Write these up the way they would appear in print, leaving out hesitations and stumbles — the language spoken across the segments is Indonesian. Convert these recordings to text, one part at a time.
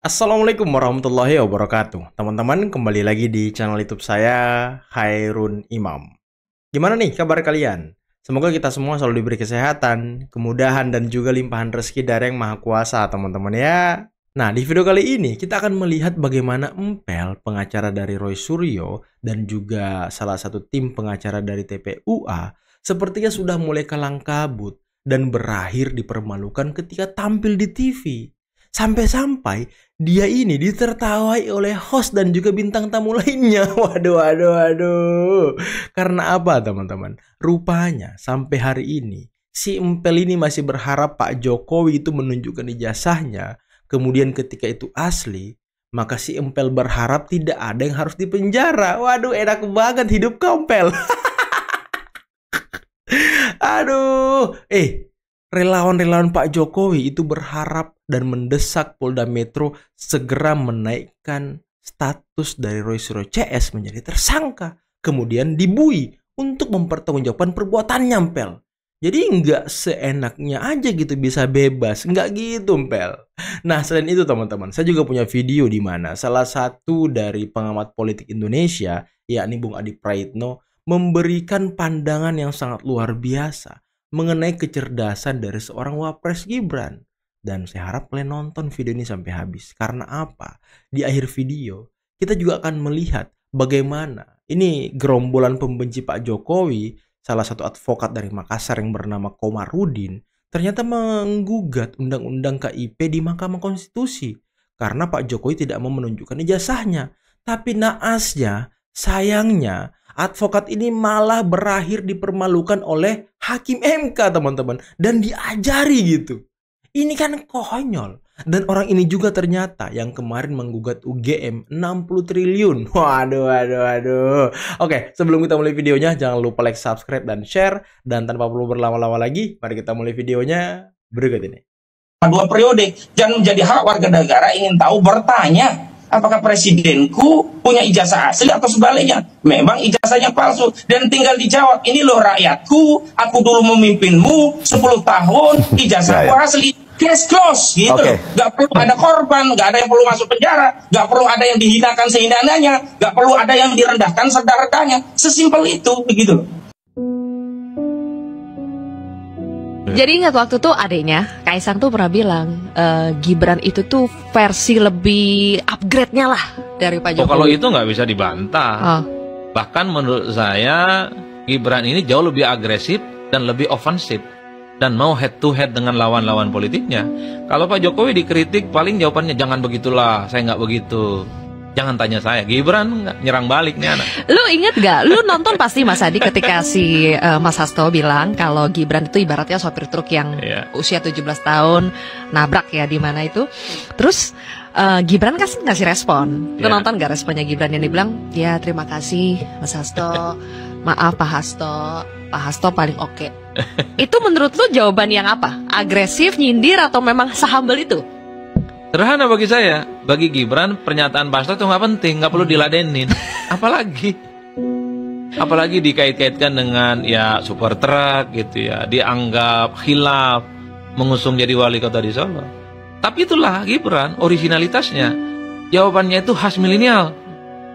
Assalamualaikum warahmatullahi wabarakatuh. Teman-teman, kembali lagi di channel YouTube saya, Hairun Imam. Gimana nih kabar kalian? Semoga kita semua selalu diberi kesehatan, kemudahan, dan juga limpahan rezeki dari Yang Maha Kuasa, teman-teman ya. Nah, di video kali ini kita akan melihat bagaimana Empel, pengacara dari Roy Suryo, dan juga salah satu tim pengacara dari TPUA, sepertinya sudah mulai kalang kabut dan berakhir dipermalukan ketika tampil di TV. Sampai-sampai dia ini ditertawai oleh host dan juga bintang tamu lainnya. Waduh, waduh, waduh. Karena apa, teman-teman? Rupanya sampai hari ini si Empel ini masih berharap Pak Jokowi itu menunjukkan ijazahnya. Kemudian ketika itu asli, maka si Empel berharap tidak ada yang harus dipenjara. Waduh, enak banget hidup Empel. Aduh, relawan-relawan Pak Jokowi itu berharap dan mendesak Polda Metro segera menaikkan status dari Roy Suryo CS menjadi tersangka. Kemudian dibui untuk mempertanggungjawabkan perbuatannya, Empel. Jadi nggak seenaknya aja gitu bisa bebas. Nggak gitu, Empel. Nah, selain itu teman-teman, saya juga punya video di mana salah satu dari pengamat politik Indonesia, yakni Bung Adi Praitno, memberikan pandangan yang sangat luar biasa mengenai kecerdasan dari seorang Wapres Gibran. Dan saya harap kalian nonton video ini sampai habis. Karena apa? Di akhir video, kita juga akan melihat bagaimana ini gerombolan pembenci Pak Jokowi, salah satu advokat dari Makassar yang bernama Komarudin, ternyata menggugat Undang-Undang KIP di Mahkamah Konstitusi. Karena Pak Jokowi tidak mau menunjukkan ijazahnya. Tapi naasnya, sayangnya, advokat ini malah berakhir dipermalukan oleh Hakim MK, teman-teman. Dan diajari gitu. Ini kan konyol. Dan orang ini juga ternyata yang kemarin menggugat UGM 60 triliun. Waduh, waduh, waduh. Oke, sebelum kita mulai videonya, jangan lupa like, subscribe, dan share. Dan tanpa perlu berlama-lama lagi, mari kita mulai videonya berikut ini. 2 periode dan menjadi hak warga negara ingin tahu, bertanya apakah presidenku punya ijazah asli atau sebaliknya memang ijazahnya palsu, dan tinggal dijawab, ini loh rakyatku, aku dulu memimpinmu 10 tahun, ijazahku asli, case close gitu. Gak perlu ada korban, gak ada yang perlu masuk penjara, gak perlu ada yang dihinakan sehinanya, gak perlu ada yang direndahkan sedarkahnya, sesimpel itu begitu. Jadi ingat waktu tuh adeknya Kaisang tuh pernah bilang Gibran itu tuh versi lebih upgrade-nya lah dari Pak Jokowi. Kalau itu nggak bisa dibantah. Bahkan menurut saya Gibran ini jauh lebih agresif dan lebih ofensif dan mau head to head dengan lawan-lawan politiknya. Kalau Pak Jokowi dikritik paling jawabannya jangan begitulah, saya nggak begitu. Jangan tanya saya, Gibran nyerang balik nih anak. Lu inget gak? Lu nonton pasti Mas Adi ketika si Mas Hasto bilang kalau Gibran itu ibaratnya sopir truk yang usia 17 tahun nabrak ya di mana itu. Terus Gibran kan ngasih respon. Lu nonton gak responnya Gibran yang dibilang, ya terima kasih Mas Hasto, maaf Pak Hasto, Pak Hasto paling oke. Itu menurut lu jawaban yang apa? Agresif, nyindir, atau memang sehumble itu? Sederhana bagi saya, bagi Gibran pernyataan Pak Hasto itu nggak penting, nggak perlu diladenin. Apalagi dikait-kaitkan dengan ya super truk gitu ya, dianggap khilaf, mengusung jadi wali kota di Solo. Tapi itulah Gibran, originalitasnya. Jawabannya itu khas milenial.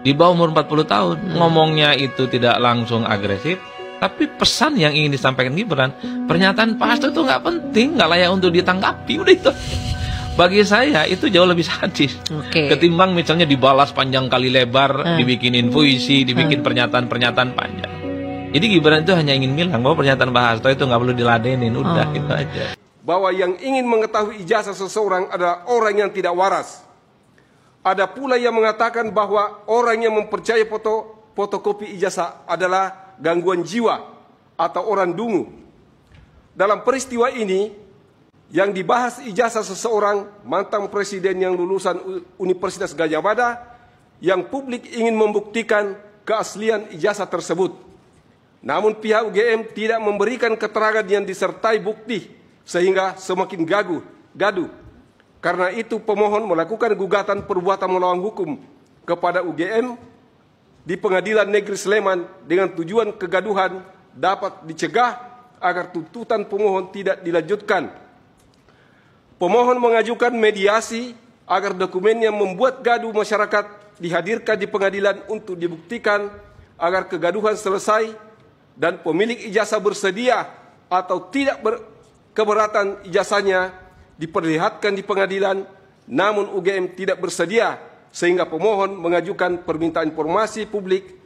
Di bawah umur 40 tahun, ngomongnya itu tidak langsung agresif, tapi pesan yang ingin disampaikan Gibran, pernyataan Pak Hasto itu nggak penting, nggak layak untuk ditanggapi, udah itu. Bagi saya itu jauh lebih sadis ketimbang misalnya dibalas panjang kali lebar, dibikinin puisi, dibikin pernyataan-pernyataan panjang. Jadi Gibran itu hanya ingin bilang bahwa pernyataan Pak Hasto itu nggak perlu diladenin, udah gitu aja. Bahwa yang ingin mengetahui ijazah seseorang adalah orang yang tidak waras. Ada pula yang mengatakan bahwa orang yang mempercayai fotokopi ijazah adalah gangguan jiwa atau orang dungu. Dalam peristiwa ini, yang dibahas ijazah seseorang mantan presiden yang lulusan Universitas Gadjah Mada, yang publik ingin membuktikan keaslian ijazah tersebut. Namun pihak UGM tidak memberikan keterangan yang disertai bukti, sehingga semakin gaduh. Karena itu pemohon melakukan gugatan perbuatan melawan hukum kepada UGM di Pengadilan Negeri Sleman dengan tujuan kegaduhan dapat dicegah agar tuntutan pemohon tidak dilanjutkan. Pemohon mengajukan mediasi agar dokumen yang membuat gaduh masyarakat dihadirkan di pengadilan untuk dibuktikan agar kegaduhan selesai dan pemilik ijazah bersedia atau tidak keberatan ijazahnya diperlihatkan di pengadilan, namun UGM tidak bersedia sehingga pemohon mengajukan permintaan informasi publik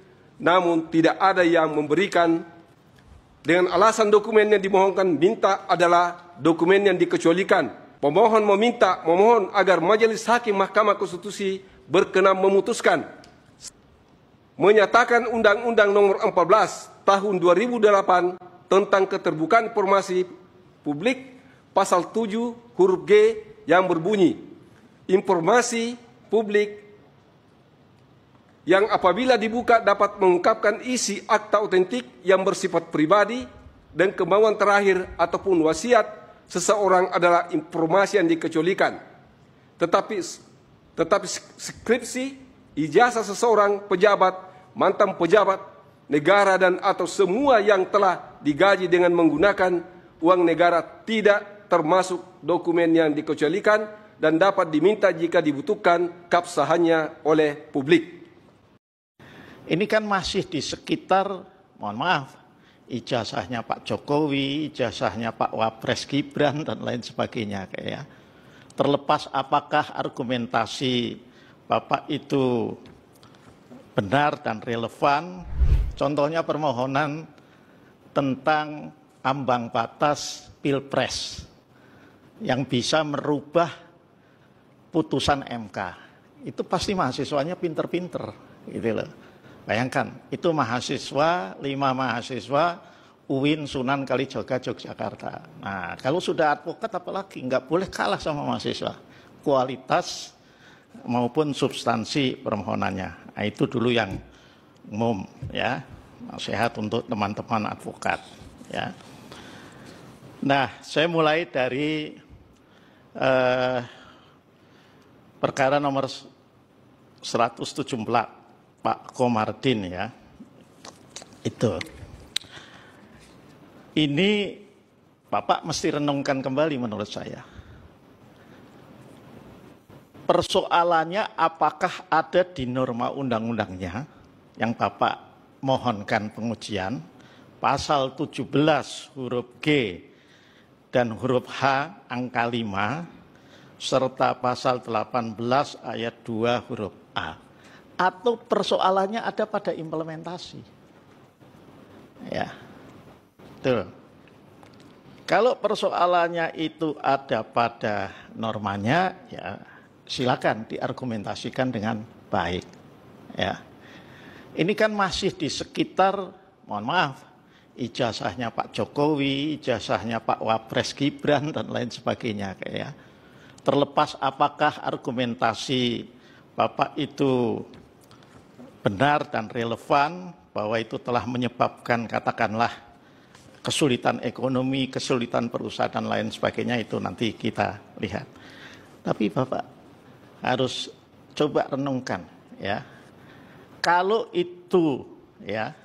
namun tidak ada yang memberikan dengan alasan dokumen yang dimohonkan minta adalah dokumen yang dikecualikan. Pemohon memohon agar Majelis Hakim Mahkamah Konstitusi berkenan memutuskan menyatakan Undang-Undang Nomor 14 Tahun 2008 tentang keterbukaan informasi publik pasal 7 huruf G yang berbunyi informasi publik yang apabila dibuka dapat mengungkapkan isi akta otentik yang bersifat pribadi dan kemauan terakhir ataupun wasiat seseorang adalah informasi yang dikecualikan. Tetapi skripsi, ijazah seseorang pejabat, mantan pejabat negara dan atau semua yang telah digaji dengan menggunakan uang negara tidak termasuk dokumen yang dikecualikan dan dapat diminta jika dibutuhkan keabsahannya oleh publik. Ini kan masih di sekitar, mohon maaf, ijazahnya Pak Jokowi, ijazahnya Pak Wapres Gibran, dan lain sebagainya. Kayak. Terlepas apakah argumentasi Bapak itu benar dan relevan, contohnya permohonan tentang ambang batas Pilpres yang bisa merubah putusan MK. Itu pasti mahasiswanya pinter-pinter, gitu loh. Bayangkan, itu mahasiswa, 5 mahasiswa UIN Sunan Kalijaga Yogyakarta. Nah, kalau sudah advokat apalagi, nggak boleh kalah sama mahasiswa. Kualitas maupun substansi permohonannya. Nah, itu dulu yang umum, ya. Nasihat untuk teman-teman advokat, ya. Nah, saya mulai dari perkara nomor 174. Pak Komardin, ya, itu. Ini Bapak mesti renungkan kembali menurut saya. Persoalannya apakah ada di norma undang-undangnya yang Bapak mohonkan pengujian, pasal 17 huruf G dan huruf H angka 5, serta pasal 18 ayat 2 huruf A. Atau persoalannya ada pada implementasi. Ya. Tuh. Kalau persoalannya itu ada pada normanya, ya silakan diargumentasikan dengan baik. Ya. Ini kan masih di sekitar, mohon maaf, ijazahnya Pak Jokowi, ijazahnya Pak Wapres Gibran, dan lain sebagainya. Ya. Terlepas apakah argumentasi Bapak itu benar dan relevan, bahwa itu telah menyebabkan katakanlah kesulitan ekonomi, kesulitan perusahaan dan lain sebagainya, itu nanti kita lihat. Tapi Bapak harus coba renungkan, ya. Kalau itu, ya,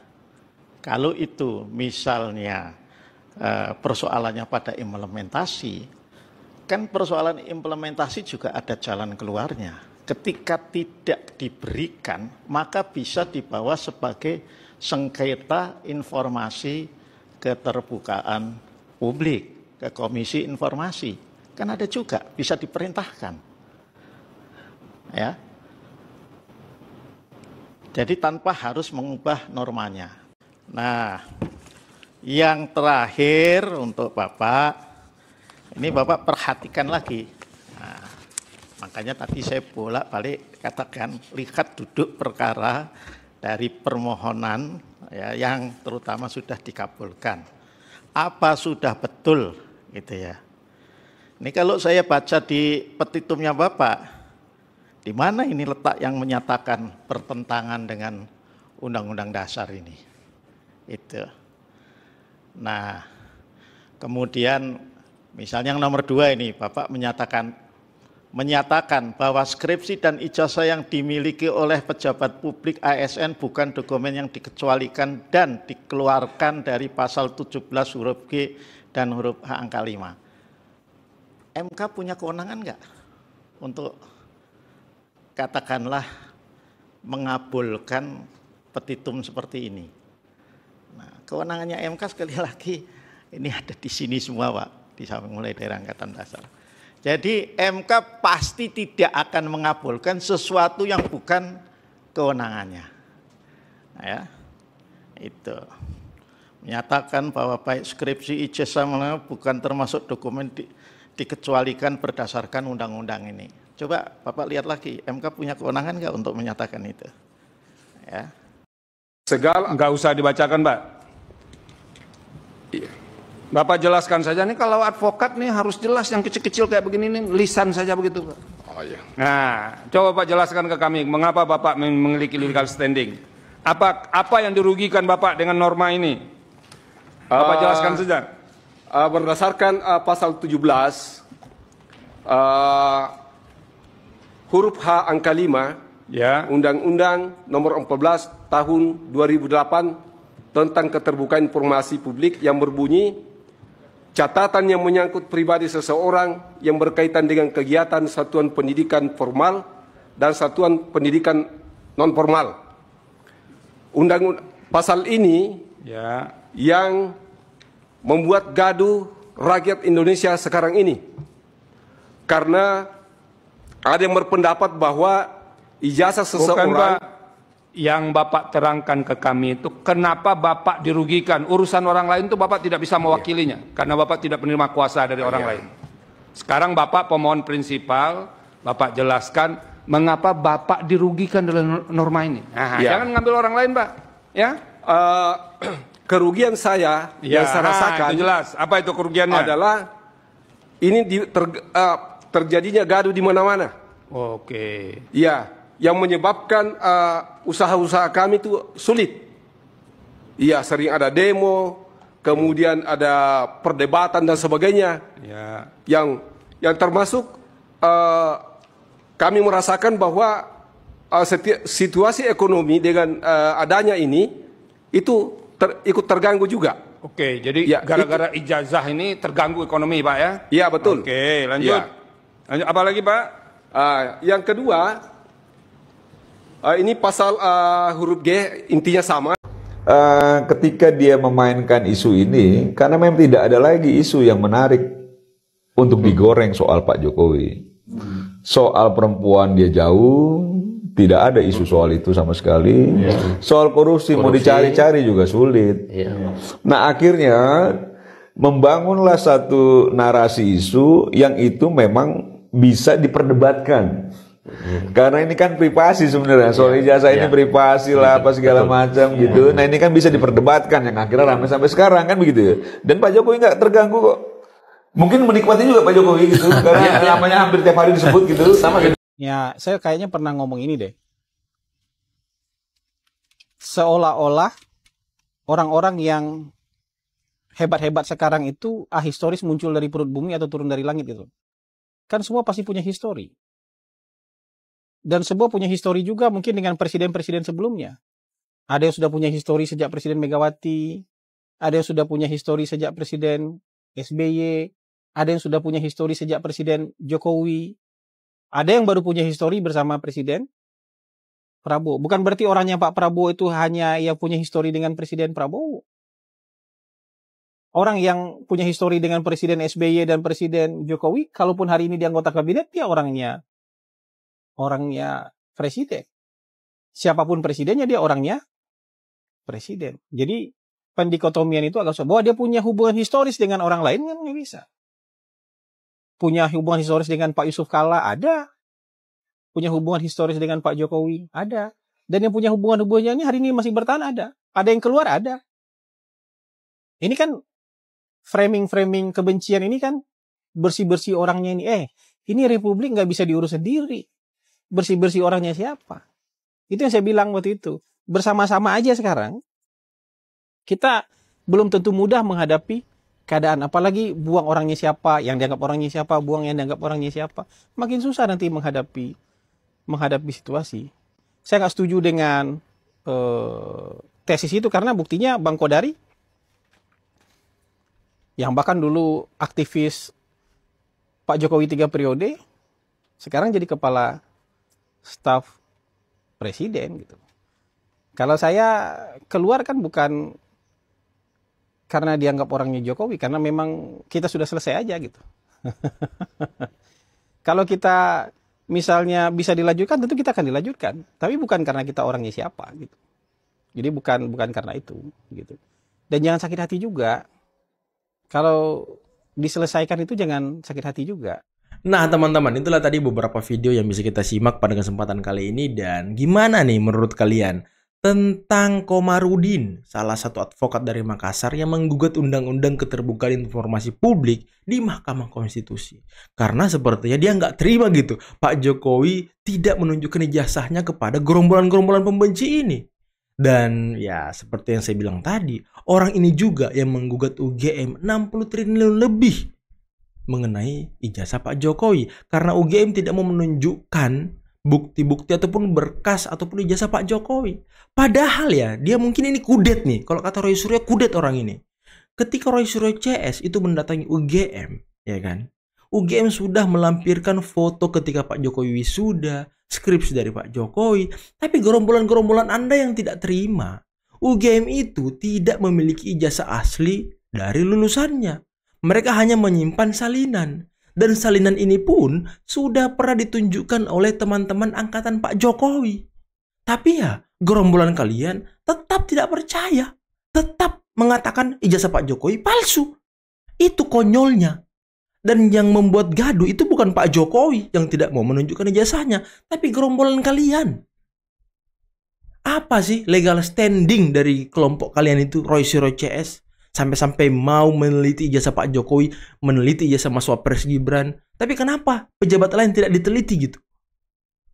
kalau itu misalnya persoalannya pada implementasi, kan persoalan implementasi juga ada jalan keluarnya. Ketika tidak diberikan, maka bisa dibawa sebagai sengketa informasi keterbukaan publik, ke Komisi Informasi. Kan ada juga, bisa diperintahkan. Ya. Jadi tanpa harus mengubah normanya. Nah, yang terakhir untuk Bapak, ini Bapak perhatikan lagi. Nah, makanya tadi saya bolak-balik katakan, lihat duduk perkara dari permohonan, ya, yang terutama sudah dikabulkan. Apa sudah betul, gitu ya. Ini kalau saya baca di petitumnya Bapak, di mana ini letak yang menyatakan bertentangan dengan Undang-Undang Dasar ini? Itu. Nah, kemudian misalnya yang nomor 2 ini, Bapak menyatakan bahwa skripsi dan ijazah yang dimiliki oleh pejabat publik ASN bukan dokumen yang dikecualikan dan dikeluarkan dari pasal 17 huruf G dan huruf H angka 5. MK punya kewenangan enggak untuk katakanlah mengabulkan petitum seperti ini. Nah, kewenangannya MK sekali lagi ini ada di sini semua, Pak, di samping mulai dari Angkatan Dasar. Jadi MK pasti tidak akan mengabulkan sesuatu yang bukan kewenangannya. Nah, ya, itu menyatakan bahwa baik skripsi ijazah bukan termasuk dokumen dikecualikan berdasarkan undang-undang ini. Coba Bapak lihat lagi, MK punya kewenangan nggak untuk menyatakan itu? Ya. Segala nggak usah dibacakan, Pak. Iya. Bapak jelaskan saja nih, kalau advokat nih harus jelas, yang kecil-kecil kayak begini nih lisan saja begitu, Pak. Oh iya. Nah, coba Pak jelaskan ke kami mengapa Bapak memiliki legal standing. Apa yang dirugikan Bapak dengan norma ini? Bapak jelaskan saja. Berdasarkan pasal 17 huruf H angka 5 ya, Undang-Undang Nomor 14 Tahun 2008 tentang keterbukaan informasi publik yang berbunyi, catatan yang menyangkut pribadi seseorang yang berkaitan dengan kegiatan satuan pendidikan formal dan satuan pendidikan non formal. Pasal ini ya, yang membuat gaduh rakyat Indonesia sekarang ini, karena ada yang berpendapat bahwa ijazah seseorang. Bukan, Pak. Yang Bapak terangkan ke kami itu kenapa Bapak dirugikan. Urusan orang lain itu Bapak tidak bisa mewakilinya, karena Bapak tidak menerima kuasa dari orang lain. Sekarang Bapak pemohon prinsipal, Bapak jelaskan mengapa Bapak dirugikan dalam norma ini. Nah, jangan ngambil orang lain, Pak. Ya, kerugian saya yang saya rasakan, itu jelas. Apa itu kerugiannya? Adalah ini terjadinya gaduh di mana-mana. Oke. Ya, yang menyebabkan usaha-usaha kami itu sulit. Iya, sering ada demo, kemudian ada perdebatan dan sebagainya. Ya. Yang termasuk kami merasakan bahwa situasi ekonomi dengan adanya ini itu ikut terganggu juga. Oke, jadi gara-gara ijazah ini terganggu ekonomi, Pak, ya? Iya, betul. Oke, lanjut. Lanjut, apa lagi, Pak? Yang kedua, ini pasal huruf G intinya sama. Ketika dia memainkan isu ini, karena memang tidak ada lagi isu yang menarik untuk digoreng soal Pak Jokowi. Soal perempuan dia jauh, tidak ada isu soal itu sama sekali. Soal korupsi mau dicari-cari juga sulit. Nah, akhirnya membangunlah satu narasi isu yang itu memang bisa diperdebatkan. Karena ini kan privasi sebenarnya, soal ijazah ini privasi lah, apa segala macam gitu. Nah, ini kan bisa diperdebatkan, yang akhirnya ramai sampai sekarang kan begitu ya. Dan Pak Jokowi nggak terganggu kok. Mungkin menikmati juga Pak Jokowi gitu, karena namanya hampir tiap hari disebut gitu. Sama gitu. Ya, saya kayaknya pernah ngomong ini deh. Seolah-olah orang-orang yang hebat-hebat sekarang itu ahistoris muncul dari perut bumi atau turun dari langit itu. Kan semua pasti punya histori. Dan semua punya histori juga mungkin dengan presiden-presiden sebelumnya. Ada yang sudah punya histori sejak Presiden Megawati, ada yang sudah punya histori sejak Presiden SBY, ada yang sudah punya histori sejak Presiden Jokowi, ada yang baru punya histori bersama Presiden Prabowo. Bukan berarti orangnya Pak Prabowo itu hanya yang punya histori dengan Presiden Prabowo. Orang yang punya histori dengan Presiden SBY dan Presiden Jokowi, kalaupun hari ini dia anggota kabinet, dia orangnya presiden. Siapapun presidennya, dia orangnya presiden. Jadi pendikotomian itu agak susah. Bahwa dia punya hubungan historis dengan orang lain kan nggak bisa. Punya hubungan historis dengan Pak Yusuf Kalla, ada. Punya hubungan historis dengan Pak Jokowi, ada. Dan yang punya hubungan-hubungannya ini hari ini masih bertahan, ada. Ada yang keluar, ada. Ini kan framing-framing kebencian ini kan bersih-bersih orangnya ini. Ini republik nggak bisa diurus sendiri. Bersih-bersih orangnya siapa? Itu yang saya bilang waktu itu. Bersama-sama aja sekarang. Kita belum tentu mudah menghadapi keadaan. Apalagi buang orangnya siapa, yang dianggap orangnya siapa, buang yang dianggap orangnya siapa. Makin susah nanti menghadapi situasi. Saya nggak setuju dengan tesis itu karena buktinya Bang Kodari, yang bahkan dulu aktivis Pak Jokowi 3 periode, sekarang jadi kepala staf presiden gitu. Kalau saya keluar kan bukan karena dianggap orangnya Jokowi, karena memang kita sudah selesai aja gitu. Kalau kita misalnya bisa dilanjutkan, tentu kita akan dilanjutkan. Tapi bukan karena kita orangnya siapa gitu. Jadi bukan karena itu gitu. Dan jangan sakit hati juga. Kalau diselesaikan itu jangan sakit hati juga. Nah teman-teman, itulah tadi beberapa video yang bisa kita simak pada kesempatan kali ini. Dan gimana nih menurut kalian tentang Komarudin, salah satu advokat dari Makassar yang menggugat undang-undang keterbukaan informasi publik di Mahkamah Konstitusi. Karena sepertinya dia nggak terima gitu Pak Jokowi tidak menunjukkan ijazahnya kepada gerombolan-gerombolan pembenci ini. Dan ya seperti yang saya bilang tadi, orang ini juga yang menggugat UGM 60 triliun lebih mengenai ijazah Pak Jokowi. Karena UGM tidak mau menunjukkan bukti-bukti ataupun berkas ataupun ijazah Pak Jokowi. Padahal ya, dia mungkin ini kudet nih. Kalau kata Roy Suryo, kudet orang ini. Ketika Roy Suryo CS itu mendatangi UGM, ya kan? UGM sudah melampirkan foto ketika Pak Jokowi wisuda, skripsi dari Pak Jokowi. Tapi gerombolan-gerombolan Anda yang tidak terima, UGM itu tidak memiliki ijazah asli dari lulusannya. Mereka hanya menyimpan salinan. Dan salinan ini pun sudah pernah ditunjukkan oleh teman-teman angkatan Pak Jokowi. Tapi ya, gerombolan kalian tetap tidak percaya. Tetap mengatakan ijazah Pak Jokowi palsu. Itu konyolnya. Dan yang membuat gaduh itu bukan Pak Jokowi yang tidak mau menunjukkan ijazahnya, tapi gerombolan kalian. Apa sih legal standing dari kelompok kalian itu, Roy Suryo CS? Sampai-sampai mau meneliti ijazah Pak Jokowi, meneliti ijazah Mas Wapres Gibran. Tapi kenapa pejabat lain tidak diteliti gitu?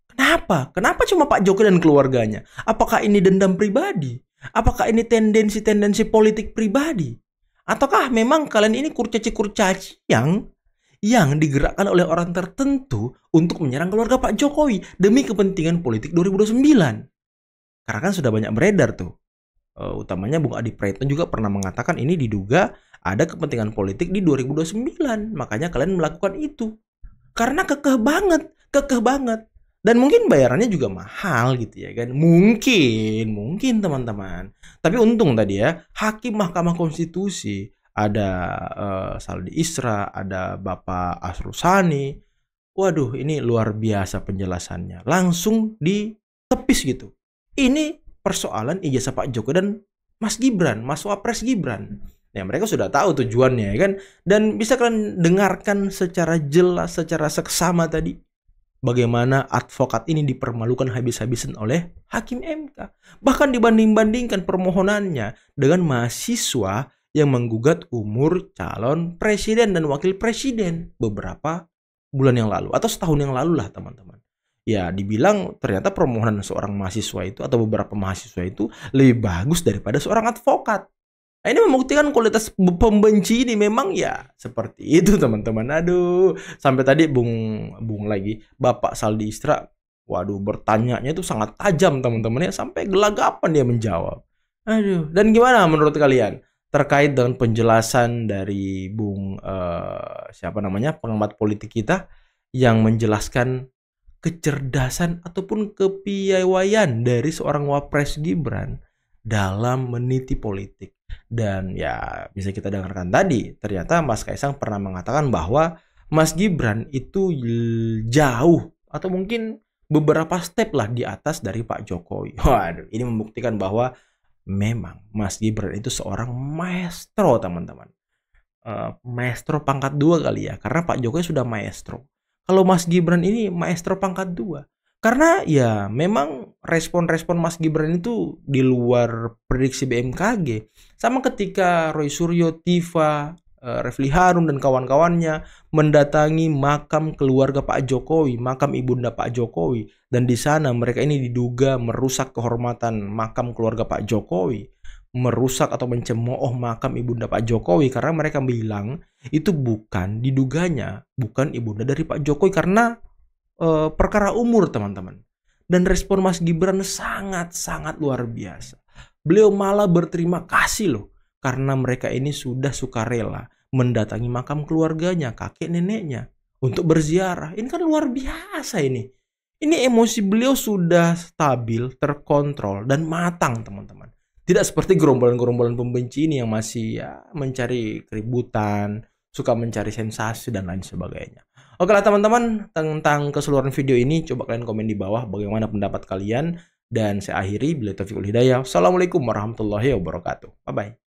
Kenapa? Kenapa cuma Pak Jokowi dan keluarganya? Apakah ini dendam pribadi? Apakah ini tendensi-tendensi politik pribadi? Ataukah memang kalian ini kurcaci-kurcaci yang digerakkan oleh orang tertentu untuk menyerang keluarga Pak Jokowi demi kepentingan politik 2029? Karena kan sudah banyak beredar tuh. Utamanya Bung Adi Praetno juga pernah mengatakan ini diduga ada kepentingan politik di 2029. Makanya kalian melakukan itu. Karena kekeh banget. Dan mungkin bayarannya juga mahal gitu ya kan. Mungkin teman-teman. Tapi untung tadi ya, Hakim Mahkamah Konstitusi ada Saldi Isra, ada Bapak Asrul Sani. Waduh, ini luar biasa penjelasannya. Langsung ditepis gitu. Ini persoalan ijazah Pak Jokowi dan Mas Gibran, Mas Wapres Gibran. Ya, mereka sudah tahu tujuannya ya kan. Dan bisa kalian dengarkan secara jelas, secara seksama tadi bagaimana advokat ini dipermalukan habis-habisan oleh Hakim MK. Bahkan dibanding-bandingkan permohonannya dengan mahasiswa yang menggugat umur calon presiden dan wakil presiden beberapa bulan yang lalu atau setahun yang lalu lah teman-teman. Ya dibilang ternyata permohonan seorang mahasiswa itu atau beberapa mahasiswa itu lebih bagus daripada seorang advokat. Nah, ini membuktikan kualitas pembenci ini memang ya seperti itu teman-teman. Aduh, sampai tadi Bung lagi Bapak Saldi Isra, waduh bertanyanya itu sangat tajam teman-teman ya, sampai gelagapan dia menjawab. Aduh, dan gimana menurut kalian terkait dengan penjelasan dari pengamat politik kita yang menjelaskan kecerdasan ataupun kepiawaian dari seorang Wapres Gibran dalam meniti politik. Dan ya bisa kita dengarkan tadi, ternyata Mas Kaisang pernah mengatakan bahwa Mas Gibran itu jauh atau mungkin beberapa step lah di atas dari Pak Jokowi. Waduh, ini membuktikan bahwa memang Mas Gibran itu seorang maestro teman-teman. Maestro pangkat 2 kali ya, karena Pak Jokowi sudah maestro. Kalau Mas Gibran ini maestro pangkat 2. Karena ya memang respon-respon Mas Gibran itu di luar prediksi BMKG. Sama ketika Roy Suryo, Tifa, Refli Harun dan kawan-kawannya mendatangi makam keluarga Pak Jokowi, makam ibunda Pak Jokowi. Dan di sana mereka ini diduga merusak kehormatan makam keluarga Pak Jokowi. Merusak atau mencemooh makam ibunda Pak Jokowi. Karena mereka bilang itu diduganya bukan ibunda dari Pak Jokowi karena perkara umur teman-teman. Dan respon Mas Gibran sangat-sangat luar biasa. Beliau malah berterima kasih loh, karena mereka ini sudah sukarela mendatangi makam keluarganya, kakek neneknya untuk berziarah. Ini kan luar biasa ini. Ini emosi beliau sudah stabil, terkontrol, dan matang, teman-teman. Tidak seperti gerombolan-gerombolan pembenci ini yang masih ya mencari keributan, suka mencari sensasi, dan lain sebagainya. Oke lah teman-teman, tentang keseluruhan video ini, coba kalian komen di bawah bagaimana pendapat kalian. Dan saya akhiri, bila taufiq wal hidayah. Assalamualaikum warahmatullahi wabarakatuh. Bye-bye.